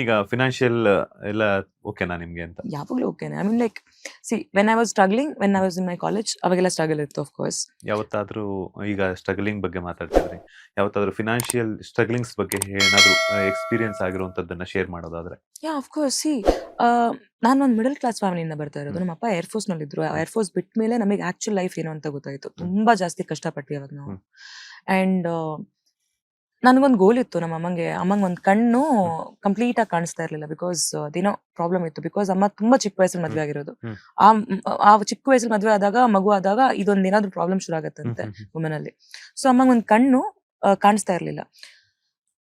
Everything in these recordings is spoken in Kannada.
ಈಗ ಫಿನಾನ್ಷಿಯಲ್ ಎಲ್ಲ ಓಕೆನಾ ನಿಮ್ಗೆ ಅಂತ? ಯಾವಾಗಲೂ ಓಕೆನೆ. I mean like when I was struggling, when I was in my college, ಅವಾಗೆಲ್ಲ ಸ್ಟ್ರಗಲ್ ಇತ್ತು ಆಫ್ ಕೋರ್ಸ್. ಯಾವತ್ತಾದ್ರೂ ಈಗ ಸ್ಟ್ರಗಲಿಂಗ್ ಬಗ್ಗೆ ಮಾತಾಡ್ತಿದ್ರಿ, ಯಾವತ್ತಾದ್ರೂ ಫಿನಾನ್ಷಿಯಲ್ ಸ್ಟ್ರಗ್ಲಿಂಗ್ಸ್ ಬಗ್ಗೆ ಏನಾದ್ರು ಎಕ್ಸ್ಪೀರಿಯನ್ಸ್ ಆಗಿರುವಂತದ್ದನ್ನ ಶೇರ್ ಮಾಡೋದಾದ್ರೆ? Yeah of course. ನಾನು ಒಂದು ಮಿಡಲ್ ಕ್ಲಾಸ್ ಫ್ಯಾಮಿಲಿಯಿಂದ ಬರ್ತಾ ಇರೋದು. ನಮ್ಮ ಅಪ್ಪ ಏರ್ಫೋರ್ಸ್ ನಲ್ಲಿ ಇದ್ರು. ಏರ್ಫೋರ್ಸ್ ಬಿಟ್ಟ ಮೇಲೆ ನಮಗೆ ಆಕ್ಚುಲ್ ಲೈಫ್ ಏನು ಅಂತ ಗೊತ್ತಾಯ್ತು. ತುಂಬಾ ಜಾಸ್ತಿ ಕಷ್ಟಪಟ್ವಿ ಅವಾಗ ನಾವು. ಅಂಡ್ ನನಗೊಂದು ಗೋಲ್ ಇತ್ತು. ನಮ್ಮ ಅಮ್ಮಂಗೆ ಒಂದು ಕಣ್ಣು ಕಂಪ್ಲೀಟ್ ಆಗಿ ಕಾಣಿಸ್ತಾ ಇರ್ಲಿಲ್ಲ. ಬಿಕಾಸ್ ಅದೇನೋ ಪ್ರಾಬ್ಲಮ್ ಇತ್ತು. ಬಿಕಾಸ್ ಅಮ್ಮ ತುಂಬಾ ಚಿಕ್ಕ ವಯಸ್ಸಲ್ಲಿ ಮದ್ವೆ ಆಗಿರೋದು. ಆ ಚಿಕ್ಕ ವಯಸ್ಸಲ್ಲಿ ಮದ್ವೆ ಆದಾಗ, ಮಗು ಆದಾಗ ಇದೊಂದು ಏನಾದ್ರು ಪ್ರಾಬ್ಲಮ್ ಶುರು ಆಗತ್ತಂತೆ ವುಮೆನ್ ಅಲ್ಲಿ. ಸೊ ಅಮ್ಮಂಗೆ ಒಂದು ಕಣ್ಣು ಕಾಣಿಸ್ತಾ ಇರ್ಲಿಲ್ಲ.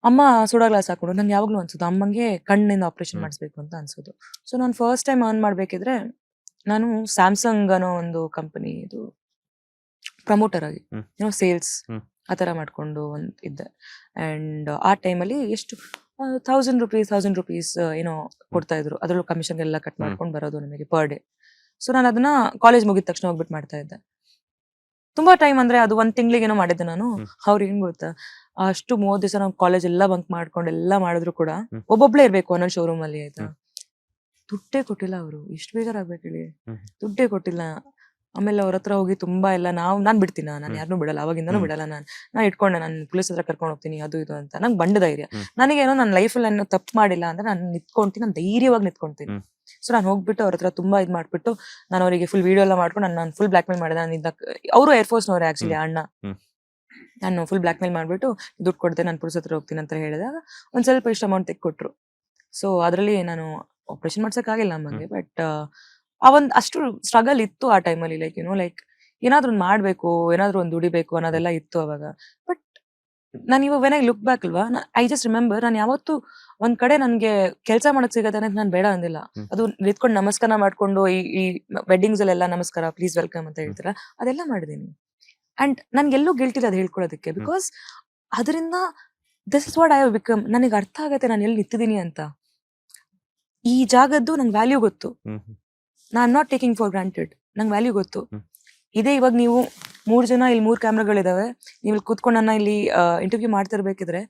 ಅಮ್ಮ ಸೋಡಾ ಗ್ಲಾಸ್ ಹಾಕೊಂಡು, ನಂಗೆ ಯಾವಾಗ್ಲೂ ಅನ್ಸೋದು ಅಮ್ಮಂಗೆ ಕಣ್ಣಿಂದ ಆಪರೇಷನ್ ಮಾಡಿಸ್ಬೇಕು ಅಂತ ಅನ್ಸೋದು. ಸೊ ನಾನು ಫಸ್ಟ್ ಟೈಮ್ ಅರ್ನ್ ಮಾಡ್ಬೇಕಿದ್ರೆ ನಾನು ಸ್ಯಾಮ್ಸಂಗ್ ಅನ್ನೋ ಒಂದು ಕಂಪನಿ ಇದು ಪ್ರಮೋಟರ್ ಆಗಿ ಏನೋ ಸೇಲ್ಸ್ ಆ ತರ ಮಾಡ್ಕೊಂಡು ಇದ್ದೆ. ಅಂಡ್ ಆ ಟೈಮಲ್ಲಿ ಎಷ್ಟು ₹1000 ಏನೋ ಕೊಡ್ತಾ ಇದ್ರು. ಅದ್ರಲ್ಲೂ ಕಮಿಷನ್ ಎಲ್ಲ ಕಟ್ ಮಾಡ್ಕೊಂಡು ಬರೋದು ನಮಗೆ ಪರ್ ಡೇ. ಸೊ ನಾನು ಅದನ್ನ ಕಾಲೇಜ್ ಮುಗಿದ ತಕ್ಷಣ ಹೋಗ್ಬಿಟ್ಟು ಮಾಡ್ತಾ ಇದ್ದೆ. ತುಂಬಾ ಟೈಮ್ ಅಂದ್ರೆ ಅದು 1 ತಿಂಗಳಿಗೆ ಏನೋ ಮಾಡಿದ್ದೆ ನಾನು. ಅವ್ರು ಏನ್ ಗೊತ್ತಾ, ಅಷ್ಟು 30 ದಿವಸ ನಾವು ಕಾಲೇಜ್ ಎಲ್ಲ ಬಂಕ್ ಮಾಡ್ಕೊಂಡು ಎಲ್ಲ ಮಾಡಿದ್ರು ಕೂಡ ಒಬ್ಬೊಬ್ಳೇ ಇರ್ಬೇಕು ಅನ್ನೋ ಶೋರೂಮ್ ಅಲ್ಲಿ. ಆಯ್ತಾ, ದುಡ್ಡೇ ಕೊಟ್ಟಿಲ್ಲ ಅವರು. ಎಷ್ಟು ಬೇಜಾರಾಗ್ಬೇಕು ಹೇಳಿ, ದುಡ್ಡೇ ಕೊಟ್ಟಿಲ್ಲ. ಆಮೇಲೆ ಅವ್ರ ಹತ್ರ ಹೋಗಿ ತುಂಬಾ ಎಲ್ಲ ನಾನ್ ಬಿಡ್ತೀನ, ನಾನು ಯಾರನ್ನೂ ಬಿಡಲ್ಲ, ಅವಾಗಿಂದನೂ ಬಿಡಲ್ಲ. ನಾನು ಇಟ್ಕೊಂಡೆ, ನಾನು ಪೊಲೀಸ್ ಹತ್ರ ಕರ್ಕೊಂಡು ಹೋಗ್ತೀನಿ ಅದು ಇದು ಅಂತ. ನಂಗೆ ಬಂಡ ಧೈರ್ಯ. ನನಗೇನೋ ನನ್ನ ಲೈಫಲ್ಲಿ ಏನೋ ತಪ್ಪು ಮಾಡಿಲ್ಲ ಅಂದ್ರೆ ನಾನು ನಿಂತ್ಕೊಂತೀನಿ, ನಾನು ಧೈರ್ಯವಾಗಿ ನಿಂತ್ಕೊಂತೀನಿ. ಸೊ ನಾನು ಹೋಗ್ಬಿಟ್ಟು ಅವ್ರ ಹತ್ರ ತುಂಬಾ ಇದ್ ಮಾಡ್ಬಿಟ್ಟು ನಾನು ಅವರಿಗೆ ಫುಲ್ ವಿಡಿಯೋ ಎಲ್ಲ ಮಾಡ್ಕೊಂಡು ನಾನು ಫುಲ್ ಬ್ಲಾಕ್ ಮೇಲ್ ಮಾಡಿದೆ. ನಾನು ಅವರು ಏರ್ಫೋರ್ಸ್ನವ್ರೆ ಆಕ್ಚುಲಿ ಅಣ್ಣ. ನಾನು ಫುಲ್ ಬ್ಲಾಕ್ ಮೇಲ್ ಮಾಡ್ಬಿಟ್ಟು ದುಡ್ಡು ಕೊಡ್ತೇನೆ, ನಾನು ಪೊಲೀಸ್ ಹತ್ರ ಹೋಗ್ತೀನಿ ಅಂತ ಹೇಳಿದಾಗ ಒಂದ್ ಸ್ವಲ್ಪ ಇಷ್ಟು ಅಮೌಂಟ್ ತೆಕ್ಕೊಟ್ರು. ಸೊ ಅದರಲ್ಲಿ ನಾನು ಆಪರೇಷನ್ ಮಾಡ್ಸಕ್ಕಾಗಿಲ್ಲ ನಮಗೆ. ಬಟ್ ಅಷ್ಟು ಸ್ಟ್ರಗಲ್ ಇತ್ತು ಆ ಟೈಮಲ್ಲಿ. ಲೈಕ್ ಲೈಕ್ ಏನಾದ್ರು ಒಂದು ಮಾಡ್ಬೇಕು, ಏನಾದ್ರು ಒಂದು ದುಡಿಬೇಕು ಅನ್ನೋದೆಲ್ಲ ಇತ್ತು ಅವಾಗ. ಬಟ್ ನಾನು ಇವಾಗ ವೆನ್ ಐ ಲುಕ್ ಬ್ಯಾಕ್ ಅಲ್ವಾ, ಐ ಜಸ್ಟ್ ರಿಮೆಂಬರ್, ನಾನು ಯಾವತ್ತು ಒಂದ್ ಕಡೆ ನನ್ಗೆ ಕೆಲಸ ಮಾಡಕ್ ಸಿಗತ್ತೆ ಅಂತ ನಾನು ಬೇಡ ಅಂದಿಲ್ಲ. ಅದು ನಿಂತ್ಕೊಂಡು ನಮಸ್ಕಾರ ಮಾಡ್ಕೊಂಡು ಈ ವೆಡ್ಡಿಂಗ್ಸ್ ಅಲ್ಲೆಲ್ಲ ನಮಸ್ಕಾರ, ಪ್ಲೀಸ್ ವೆಲ್ಕಮ್ ಅಂತ ಹೇಳ್ತೀರಾ, ಅದೆಲ್ಲ ಮಾಡಿದೀನಿ. ಅಂಡ್ ನನ್ಗೆಲ್ಲೂ ಗಿಲ್ಟ್ ಇಲ್ಲ ಅದು ಹೇಳ್ಕೊಳೋದಕ್ಕೆ. ಬಿಕಾಸ್ ಅದರಿಂದ this is what I have become. ನನಗೆ ಅರ್ಥ ಆಗತ್ತೆ ನಾನು ಎಲ್ಲಿ ನಿಂತಿದ್ದೀನಿ ಅಂತ. ಈ ಜಾಗದ್ದು ನಂಗೆ ವ್ಯಾಲ್ಯೂ ಗೊತ್ತು. ನಾನ್ ನಾಟ್ ಟೇಕಿಂಗ್ ಫಾರ್ ಗ್ರಾಂಟೆಡ್. ನಂಗೆ ವ್ಯಾಲ್ಯೂ ಗೊತ್ತು. ಇದೇ ಇವಾಗ ನೀವು 3 ಜನ ಇಲ್ಲಿ 3 ಕ್ಯಾಮ್ರಾಗಳಿದಾವೆ, ನೀವು ಇಲ್ಲಿ ಕೂತ್ಕೊಂಡು ನನ್ನ ಇಲ್ಲಿ ಇಂಟರ್ವ್ಯೂ ಮಾಡ್ತಿರ್ಬೇಕಿದ್ರೆ,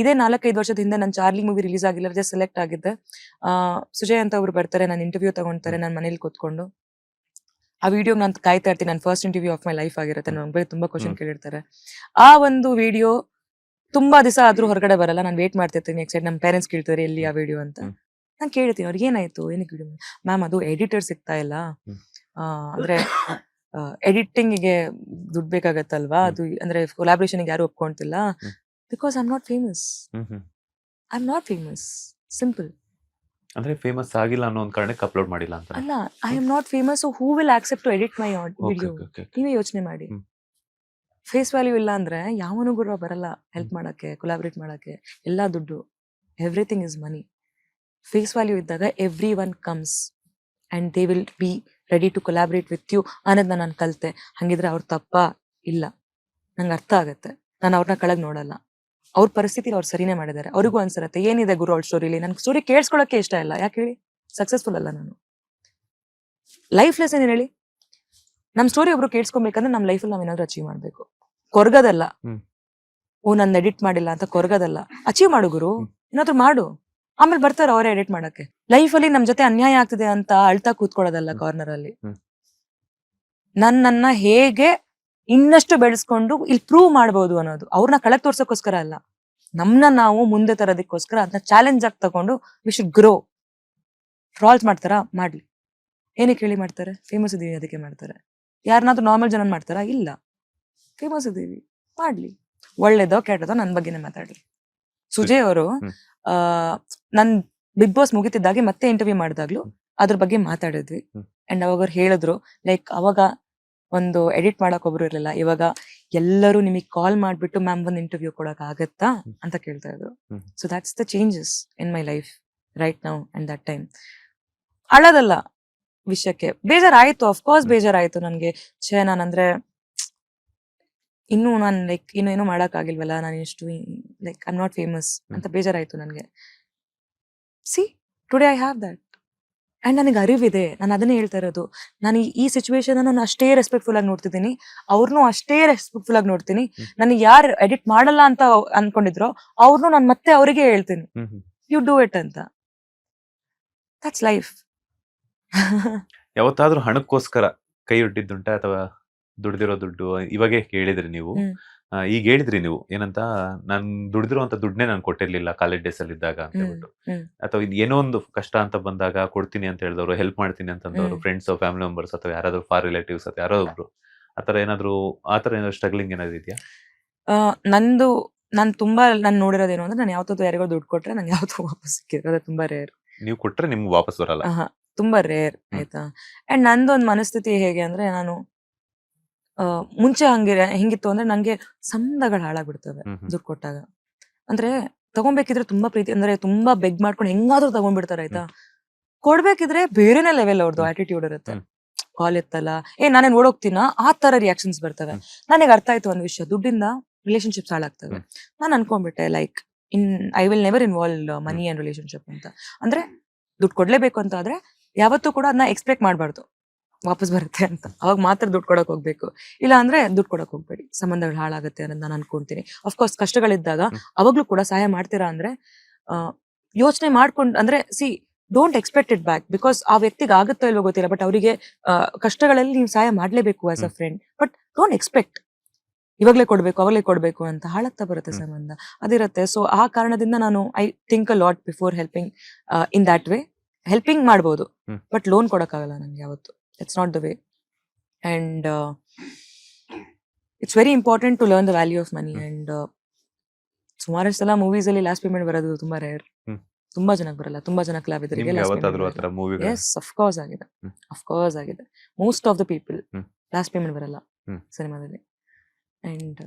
ಇದೇ 4-5 ವರ್ಷದ ಹಿಂದೆ ನನ್ನ ಚಾರ್ಲಿ ಮೂವಿ ರಿಲೀಸ್ ಆಗಿಲ್ಲ, ಜಸ್ಟ್ ಸೆಲೆಕ್ಟ್ ಆಗಿದ್ದೆ. ಸುಜಯ್ ಅಂತ ಒಬ್ರು ಬರ್ತಾರೆ, ನಾನು ಇಂಟರ್ವ್ಯೂ ತಗೊಂತಾರೆ ನನ್ನ ಮನೇಲಿ ಕೂತ್ಕೊಂಡು. ಆ ವಿಡಿಯೋ ನಾನು ಕಾಯ್ತಾ ಇರ್ತೀನಿ. ನನ್ನ first interview of my life ಆಗಿರುತ್ತೆ. ನನ್ನ ಬಗ್ಗೆ ತುಂಬಾ ಕ್ವಶನ್ ಕೇಳಿರ್ತಾರೆ. ಆ ಒಂದು ವಿಡಿಯೋ ತುಂಬಾ ದಿವಸ ಆದ್ರೂ ಹೊರಗಡೆ ಬರಲ್ಲ. ನಾನು ವೇಟ್ ಮಾಡ್ತಿರ್ತೀನಿ. ನೆಕ್ಸ್ಟ್ ನಮ್ಮ ಪೇರೆಂಟ್ಸ್ ಕೇಳ್ತಾರೆ ಎಲ್ಲಿ ಆ ವಿಡಿಯೋ ಅಂತ. ನಾನು ಕೇಳ್ತೀನಿ ಅವ್ರಿಗೆ, ಏನಾಯ್ತು, ಏನಕ್ಕೆ ವಿಡಿಯೋ? ಮ್ಯಾಮ್ ಅದು ಎಡಿಟರ್ ಸಿಗ್ತಾ ಇಲ್ಲ, ಅಂದ್ರೆ ಎಡಿಟಿಂಗ್ಗೆ ದುಡ್ಡು ಬೇಕಾಗತ್ತಲ್ವಾ, ಅದು ಅಂದ್ರೆ ಕೊಲಾಬ್ರೇಷನ್ ಯಾರು ಒಪ್ಕೊಂತಿಲ್ಲ. Because I am not famous. I am not famous, simple. ಅಂದ್ರೆ ಫೇಮಸ್ ಆಗಿಲ್ಲ ಅನ್ನೋ ಒಂದು ಕಾರಣಕ್ಕೆ ಅಪ್ಲೋಡ್ ಮಾಡಿಲ್ಲ ಅಂತ ಅಲ್ಲ, I am not famous. So who will accept to edit my video? ನೀವೇ ಯೋಚನೆ ಮಾಡಿ. ಫೇಸ್ ವ್ಯಾಲ್ಯೂ ಇಲ್ಲ ಅಂದ್ರೆ ಯಾವನು ಕೂಡ ಬರಲ್ಲ ಹೆಲ್ಪ್ ಮಾಡಕ್ಕೆ, ಕೊಲಾಬ್ರೇಟ್ ಮಾಡಕ್ಕೆ. ಎಲ್ಲ ದುಡ್ಡು, everything is money. Face value ಇದ್ದಾಗ everyone comes and they will be ready to collaborate with you ಅನ್ನೋದನ್ನ ನಾನು ಕಲಿತೆ. ಹಂಗಿದ್ರೆ ಅವ್ರ ತಪ್ಪ ಇಲ್ಲ, ನಂಗೆ ಅರ್ಥ ಆಗತ್ತೆ. ನಾನು ಅವ್ರನ್ನ ಕೆಳಗ್ ನೋಡಲ್ಲ. ಅವ್ರ ಪರಿಸ್ಥಿತಿ ಅವ್ರು ಸರಿನೇ ಮಾಡಿದ್ದಾರೆ. ಅವ್ರಿಗೂ ಅನ್ಸಿರತ್ತೆ ಏನಿದೆ ಗುರು ಅವ್ರ ಸ್ಟೋರಿಲಿ. ನನ್ಗೆ ಸ್ಟೋರಿ ಕೇಳಿಸ್ಕೊಳಕ್ಕೆ ಇಷ್ಟ ಇಲ್ಲ. ಯಾಕೆ ಹೇಳಿ? ಸಕ್ಸಸ್ಫುಲ್ ಅಲ್ಲ ನಾನು. ಲೈಫ್ ಲೆಸನ್ ಏನ್ ಹೇಳಿ? ನಮ್ ಸ್ಟೋರಿ ಒಬ್ರು ಕೇಳಿಸ್ಕೊಬೇಕಂದ್ರೆ ನಮ್ ಲೈಫಲ್ಲಿ ನಾವ್ ಏನಾದ್ರು ಅಚೀವ್ ಮಾಡ್ಬೇಕು. ಕೊರ್ಗದಲ್ಲ, ಓ ನಾನು ಎಡಿಟ್ ಮಾಡಿಲ್ಲ ಅಂತ ಕೊರ್ಗದಲ್ಲ. ಅಚೀವ್ ಮಾಡು ಗುರು, ಏನಾದ್ರು ಮಾಡು. ಆಮೇಲೆ ಬರ್ತಾರೆ ಅವರೇ ಎಡಿಟ್ ಮಾಡಕ್ಕೆ. ಲೈಫಲ್ಲಿ ನಮ್ ಜೊತೆ ಅನ್ಯಾಯ ಆಗ್ತಿದೆ ಅಂತ ಅಳ್ತಾ ಕೂತ್ಕೊಳ್ಳೋದಲ್ಲ ಕಾರ್ನರ್ ಅಲ್ಲಿ. ನನ್ನ ಹೇಗೆ ಇನ್ನಷ್ಟು ಬೆಳೆಸ್ಕೊಂಡು ಇಲ್ಲಿ ಪ್ರೂವ್ ಮಾಡ್ಬೋದು ಅನ್ನೋದು. ಅವ್ರನ್ನ ಕೆಳಗ್ ತೋರ್ಸಕ್ಕೋಸ್ಕರ ಅಲ್ಲ, ನಮ್ನ ನಾವು ಮುಂದೆ ತರೋದಕ್ಕೋಸ್ಕರ ಅದನ್ನ ಚಾಲೆಂಜ್ ಆಗಿ ತಗೊಂಡು ವಿ ಶುಡ್ ಗ್ರೋ. ಟ್ರಾಲ್ಸ್ ಮಾಡ್ತಾರಾ? ಮಾಡ್ಲಿ. ಏನಕ್ಕೆ ಹೇಳಿ ಮಾಡ್ತಾರೆ? ಫೇಮಸ್ ಇದೀವಿ ಅದಕ್ಕೆ ಮಾಡ್ತಾರೆ. ಯಾರನ್ನಾದ್ರೂ ನಾರ್ಮಲ್ ಜನ ಮಾಡ್ತಾರಾ? ಇಲ್ಲ. ಫೇಮಸ್ ಇದೀವಿ, ಮಾಡ್ಲಿ. ಒಳ್ಳೇದೋ ಕೆಟ್ಟದೋ ನನ್ನ ಬಗ್ಗೆನೇ ಮಾತಾಡ್ಲಿ. ಸುಜಯ್ ಅವರು ನನ್ ಬಿಗ್ ಬಾಸ್ ಮುಗಿತಿದ್ದಾಗೆ ಮತ್ತೆ ಇಂಟರ್ವ್ಯೂ ಮಾಡಿದಾಗ್ಲು ಅದ್ರ ಬಗ್ಗೆ ಮಾತಾಡಿದ್ವಿ. ಅಂಡ್ ಅವಾಗ ಅವ್ರು ಹೇಳಿದ್ರು, ಲೈಕ್ ಅವಾಗ ಒಂದು ಎಡಿಟ್ ಮಾಡಕ್ ಒಬ್ರು ಇರ್ಲಿಲ್ಲ, ಇವಾಗ ಎಲ್ಲರೂ ನಿಮಗೆ ಕಾಲ್ ಮಾಡ್ಬಿಟ್ಟು ಮ್ಯಾಮ್ ಒಂದು ಇಂಟರ್ವ್ಯೂ ಕೊಡಕ್ ಆಗತ್ತಾ ಅಂತ ಕೇಳ್ತಾ ಇದ್ರು. So that's the changes in my life right now and that time. ಅಳದಲ್ಲ ವಿಷಯಕ್ಕೆ, ಬೇಜಾರಾಯ್ತು, ಅಫ್ಕೋರ್ಸ್ ಬೇಜಾರಾಯ್ತು ನನ್ಗೆ. ನಾನಂದ್ರೆ ಇನ್ನೂ ನಾನು ಲೈಕ್ ಇನ್ನೇನು ಮಾಡಕ್ ಆಗಿಲ್ವಲ್ಲ, ನಾನು ಎಷ್ಟು like I am not famous ಅಂತ ಬೇಜಾರಾಯ್ತು ನನ್ಗೆ. C today I have that. And ನನಗೆ ಅರಿವಿದೆ. ನಾನು ಅದನ್ನೇ ಹೇಳ್ತಾ ಇರೋದು. ನಾನು ಈ ಸಿಚುವೇಶನ್ ನಾನು ಅಷ್ಟೇ ರೆಸ್ಪೆಕ್ಟ್ಫುಲ್ ಆಗಿ ನೋಡ್ತಿದ್ದೀನಿ, ಅವ್ರನ್ನೂ ಅಷ್ಟೇ ರೆಸ್ಪೆಕ್ಟ್ಫುಲ್ ಆಗಿ ನೋಡ್ತೀನಿ. ನನಗೆ ಯಾರು ಎಡಿಟ್ ಮಾಡಲ್ಲ ಅಂತ ಅನ್ಕೊಂಡಿದ್ರೋ ಅವ್ರನ್ನೂ ನಾನು ಮತ್ತೆ ಅವರಿಗೆ ಹೇಳ್ತೀನಿ, ಯು ಡೂ ಇಟ್ ಅಂತ. That's life. ಯಾವತ್ತಾದ್ರೂ ಹಣಕ್ಕೋಸ್ಕರ ಕೈ ಒಡ್ಡಿದ್ದುಂಟಾ ಅಥವಾ ದುಡ್ದಿರೋ ದುಡ್ಡು ಇವಾಗೆ ಹೇಳಿದ್ರಿ ನೀವು. ಈಗ ಹೇಳಿದ್ರಿ ನೀವು ಏನಂತ, ನಾನ್ ದುಡ್ದಿರುವಂತ ದುಡ್ಡನ್ನೇ ನಾನು ಕೊಟ್ಟಿರ್ಲಿಲ್ಲ ಕಾಲೇಜ್ ಡೇಸ್ ಅಲ್ಲಿ ಇದ್ದಾಗ ಅಂತ ಹೇಳ್ಬಿಟ್ಟು, ಅಥವಾ ಇದು ಏನೋ ಒಂದು ಕಷ್ಟ ಅಂತ ಬಂದಾಗ ಕೊಡ್ತೀನಿ ಅಂತ ಹೇಳಿದವರು, ಹೆಲ್ಪ್ ಮಾಡ್ತೀನಿ ಅಂತಂದವರು, ಫ್ರೆಂಡ್ಸ್ ಫ್ಯಾಮಿಲಿ ಮೆಂಬರ್ಸ್ ಅಥವಾ ಯಾರಾದ್ರೂ ಫಾರ್ ರಿಲೇಟಿವ್ಸ್ ಅಥವಾ ಯಾರೋ ಒಬ್ರು ಆತರ ಏನಾದ್ರು ಸ್ಟ್ರಗ್ಲಿಂಗ್ ಏನಾದ್ರು ಇದೆಯಾ? ನಾನು ತುಂಬಾ ನೋಡಿರೋದೇನು ಅಂದ್ರೆ, ನಾನು ಯಾವತ್ತೂ ಯಾರಿಗೋ ದುಡ್ಡು ಕೊಟ್ರೆ ನಂಗೆ ಯಾವತ್ತೂ ವಾಪಸ್ ಸಿಕ್ಕಿರೋದು ತುಂಬಾ ರೇರ್. ನೀವು ಕೊಟ್ರೆ ನಿಮ್ಗೆ ವಾಪಸ್ ಬರಲ್ಲ? ತುಂಬಾ ರೇರ್. ಆಯ್ತಾ. ಅಂಡ್ ನಂದೊಂದು ಮನಸ್ಥಿತಿ ಹೇಗೆ ಅಂದ್ರೆ, ನಾನು ಮುಂಚೆ ಹೆಂಗಿತ್ತು ಅಂದ್ರೆ, ನಂಗೆ ಸಂಬಂಧಗಳು ಹಾಳಾಗ್ಬಿಡ್ತವೆ ದುಡ್ಡು ಕೊಟ್ಟಾಗ. ಅಂದ್ರೆ ತಗೊಂಬೇಕಿದ್ರೆ ತುಂಬಾ ಪ್ರೀತಿ, ಅಂದ್ರೆ ತುಂಬಾ ಬೆಗ್ ಮಾಡ್ಕೊಂಡು ಹೆಂಗಾದ್ರೂ ತಗೊಂಡ್ಬಿಡ್ತಾರೆ. ಆಯ್ತಾ. ಕೊಡ್ಬೇಕಿದ್ರೆ ಬೇರೆನೇ ಲೆವೆಲ್ ಅವ್ರದ್ದು ಆಟಿಟ್ಯೂಡ್ ಇರುತ್ತೆ. ಕಾಲ್ ಎತ್ತಲ್ಲ, ನಾನೇನ್ ಓಡೋಗ್ತೀನ, ಆ ತರ ರಿಯಾಕ್ಷನ್ಸ್ ಬರ್ತವೆ. ನನಗೆ ಅರ್ಥ ಆಯ್ತು ಒಂದ್ ವಿಷಯ, ದುಡ್ಡಿಂದ ರಿಲೇಶನ್ಶಿಪ್ಸ್ ಹಾಳಾಗ್ತವೆ. ನಾನು ಅನ್ಕೊಂಡ್ಬಿಟ್ಟೆ like I will never involve money and relationship ಅಂತ. ಅಂದ್ರೆ ದುಡ್ಡು ಕೊಡ್ಲೇಬೇಕು ಅಂತ ಆದ್ರೆ ಯಾವತ್ತೂ ಕೂಡ ಅದನ್ನ ಎಕ್ಸ್ಪೆಕ್ಟ್ ಮಾಡ್ಬಾರ್ದು ವಾಪಸ್ ಬರುತ್ತೆ ಅಂತ. ಅವಾಗ ಮಾತ್ರ ದುಡ್ಡು ಕೊಡಕ್ ಹೋಗ್ಬೇಕು, ಇಲ್ಲ ಅಂದ್ರೆ ದುಡ್ಡು ಕೊಡಕ್ ಹೋಗ್ಬೇಡಿ, ಸಂಬಂಧಗಳು ಹಾಳಾಗುತ್ತೆ ಅನ್ನೋದು ನಾನು ಅನ್ಕೊಂತೀನಿ. ಅಫ್ಕೋರ್ಸ್ ಕಷ್ಟಗಳಿದ್ದಾಗ ಅವಾಗ್ಲೂ ಕೂಡ ಸಹಾಯ ಮಾಡ್ತೀರಾ ಅಂದ್ರೆ ಯೋಚನೆ ಮಾಡ್ಕೊಂಡು, ಅಂದ್ರೆ don't expect it back, because ಆ ವ್ಯಕ್ತಿಗೆ ಆಗುತ್ತೋ ಇಲ್ವೋ ಗೊತ್ತಿಲ್ಲ, ಬಟ್ ಅವರಿಗೆ ಕಷ್ಟಗಳಲ್ಲಿ ನೀವು ಸಹಾಯ ಮಾಡ್ಲೇಬೇಕು as a friend. But don't expect ಇವಾಗ್ಲೇ ಕೊಡ್ಬೇಕು ಅಂತ, ಹಾಳಾಗ್ತಾ ಬರುತ್ತೆ ಸಂಬಂಧ, ಅದಿರುತ್ತೆ. ಸೊ ಆ ಕಾರಣದಿಂದ ನಾನು I think a lot before helping in that way. Helping ಮಾಡ್ಬೋದು, ಬಟ್ ಲೋನ್ ಕೊಡಕ್ಕಾಗಲ್ಲ ನಂಗೆ ಯಾವತ್ತು. It's not the way. And it's very important to learn the value of money. And ಸುಮಾರಷ್ಟು ಸಲ ಮೂವೀಸ್ ಅಲ್ಲಿ ಲಾಸ್ಟ್ ಪೇಮೆಂಟ್ ಬರೋದು ತುಂಬಾ ರೇರ್. ತುಂಬಾ ಜನಕ್ಕೆ ಬರಲ್ಲ, ತುಂಬಾ ಜನ ಕಲಾವಿದರಿಗೆ ಅಫ್ಕೋರ್ಸ್ ಆಗಿದೆ. Most of the people last payment ಬರಲ್ಲ ಸಿನಿಮಾದಲ್ಲಿ. ಅಂಡ್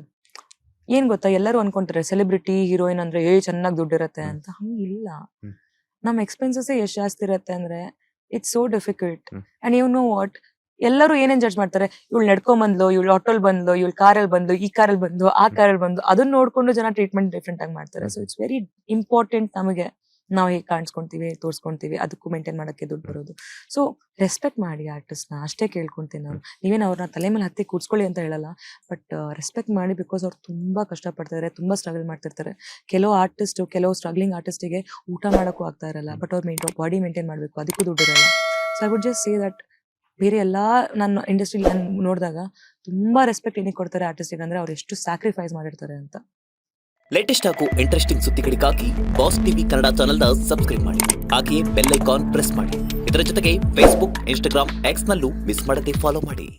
ಏನ್ ಗೊತ್ತಾ, ಎಲ್ಲರೂ ಅನ್ಕೊಂತಾರೆ ಸೆಲೆಬ್ರಿಟಿ ಹೀರೋಯಿನ್ ಅಂದ್ರೆ ಚೆನ್ನಾಗಿ ದುಡ್ಡಿರತ್ತೆ ಅಂತ. ಹಂಗಿಲ್ಲ. ನಮ್ ಎಕ್ಸ್ಪೆನ್ಸಸ್ ಎಷ್ಟ್ ಜಾಸ್ತಿ ಇರತ್ತೆ ಅಂದ್ರೆ it's so difficult. And you know what, ಎಲ್ಲರೂ ಏನೇನ್ ಜಡ್ಜ್ ಮಾಡ್ತಾರೆ, ಇವಳು ನಡ್ಕೊಂಡ್ ಬಂದ್ಲು, ಇವಳು ಆಟೋಲ್ ಬಂದ್ಲು, ಇವಳು ಕಾರಲ್ಲಿ ಬಂದ್ಲು, ಈ ಕಾರಲ್ಲಿ ಬಂದು, ಆ ಕಾರಲ್ಲಿ ಬಂದು, ಅದನ್ನ ನೋಡ್ಕೊಂಡು ಜನ ಟ್ರೀಟ್ಮೆಂಟ್ ಡಿಫ್ರೆಂಟ್ ಆಗಿ ಮಾಡ್ತಾರೆ. ಸೊ ಇಟ್ಸ್ ವೆರಿ ಇಂಪಾರ್ಟೆಂಟ್ ನಮಗೆ ನಾವು ಹೇಗೆ ಕಾಣಿಸ್ಕೊಂತೀವಿ, ತೋರ್ಸ್ಕೊಂತೀವಿ, ಅದಕ್ಕೂ ಮೇಂಟೈನ್ ಮಾಡಕ್ಕೆ ದುಡ್ಡು ಬರೋದು. ಸೊ ರೆಸ್ಪೆಕ್ಟ್ ಮಾಡಿ ಆರ್ಟಿಸ್ಟ್ ನ, ಅಷ್ಟೇ ಕೇಳ್ಕೊಂತೀನಿ ನಾನು. ನೀವೇನು ಅವ್ರನ್ನ ತಲೆ ಮೇಲೆ ಹತ್ತಿ ಕೂಡ್ಸ್ಕೊಳ್ಳಿ ಅಂತ ಹೇಳಲ್ಲ, ಬಟ್ ರೆಸ್ಪೆಕ್ಟ್ ಮಾಡಿ, ಬಿಕಾಸ್ ಅವ್ರು ತುಂಬಾ ಕಷ್ಟಪಡ್ತಾರೆ, ತುಂಬಾ ಸ್ಟ್ರಗಲ್ ಮಾಡ್ತಿರ್ತಾರೆ. ಕೆಲವು ಸ್ಟ್ರಗ್ಲಿಂಗ್ ಆರ್ಟಿಸ್ಟಿಗೆ ಊಟ ಮಾಡೋಕ್ಕೂ ಆಗ್ತಾ ಇರಲ್ಲ, ಬಟ್ ಅವ್ರು ಬಾಡಿ ಮೇಂಟೈನ್ ಮಾಡಬೇಕು, ಅದಕ್ಕೂ ದುಡ್ಡು ಇರಲ್ಲ. So I would just say that ಬೇರೆ ಎಲ್ಲಾ ನನ್ನ ಇಂಡಸ್ಟ್ರಿ ನೋಡಿದಾಗ ತುಂಬಾ ರೆಸ್ಪೆಕ್ಟ್ ಏನಕ್ಕೆ ಕೊಡ್ತಾರೆ ಆರ್ಟಿಸ್ಟಿಗೆ ಅಂದ್ರೆ, ಅವ್ರು ಎಷ್ಟು ಸ್ಯಾಕ್ರಿಫೈಸ್ ಮಾಡಿರ್ತಾರೆ ಅಂತ. ಲೇಟೆಸ್ಟ್ ಹಾಗೂ ಇಂಟ್ರೆಸ್ಟಿಂಗ್ ಸುದ್ದಿಗಳಿಗಾಗಿ ಬಾಸ್ ಟಿವಿ ಕನ್ನಡ ಚಾನೆಲ್ನ ಸಬ್ಸ್ಕ್ರೈಬ್ ಮಾಡಿ, ಹಾಗೆಯೇ ಬೆಲ್ ಐಕಾನ್ ಪ್ರೆಸ್ ಮಾಡಿ. ಇದರ ಜೊತೆಗೆ ಫೇಸ್ಬುಕ್, ಇನ್ಸ್ಟಾಗ್ರಾಮ್, ಎಕ್ಸ್ ನಲ್ಲೂ ಮಿಸ್ ಮಾಡದೆ ಫಾಲೋ ಮಾಡಿ.